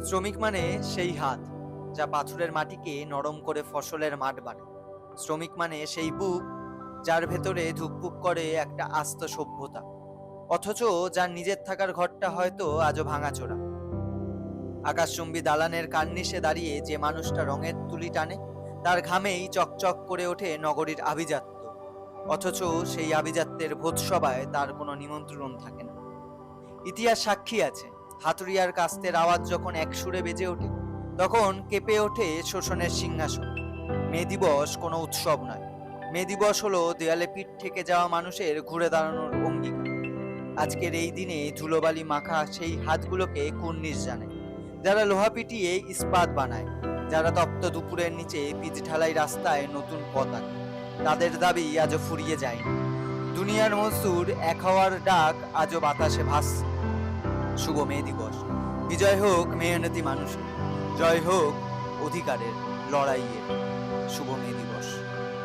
শ্রমিক মানে সেই হাত যা পাথরের মাটিকে নরম করে ফসলের মাঠ বানায়। শ্রমিক মানে সেই বুক যার ভেতরে ধুকপুক করে একটা আস্ত সভ্যতা, অথচ যার নিজের থাকার ঘরটা হয়তো আজও ভাঙাচোরা। আকাশচুম্বী দালানের কার্নিশে দাঁড়িয়ে যে মানুষটা রঙের তুলি টানে, তার ঘামেই চকচক করে ওঠে নগরীর আভিজাত্য। অথচ সেই আভিজাত্যের ভোজসভায় তার কোনো নিমন্ত্রণ থাকে না। ইতিহাস সাক্ষী আছে, হাতুড়িয়ার কাস্তের আওয়াজ যখন একসুরে বেজে ওঠে, তখন কেঁপে ওঠে শোষণের সিংহাসন। মে দিবস কোনো উৎসব নয়। মে দিবস হলো দেয়ালে পিঠ থেকে যাওয়া মানুষের ঘুরে দাঁড়ানোর অঙ্গীকার। আজকের এই দিনে ধুলোবালি মাখা সেই হাতগুলোকে কুর্নিশ জানায়, যারা লোহা পিটিয়ে ইস্পাত বানায়, যারা তপ্ত দুপুরের নিচে পিচ ঢালাই রাস্তায় নতুন পথ আঁকে। তাদের দাবি আজও ফুরিয়ে যায়নি। দুনিয়ার মজদুর এক হওয়ার ডাক আজও বাতাসে ভাসছে। শুভ মে দিবস। বিজয় হোক মেহনতি মানুষের, জয় হোক অধিকারের, লড়াইয়ের। শুভ মে দিবস।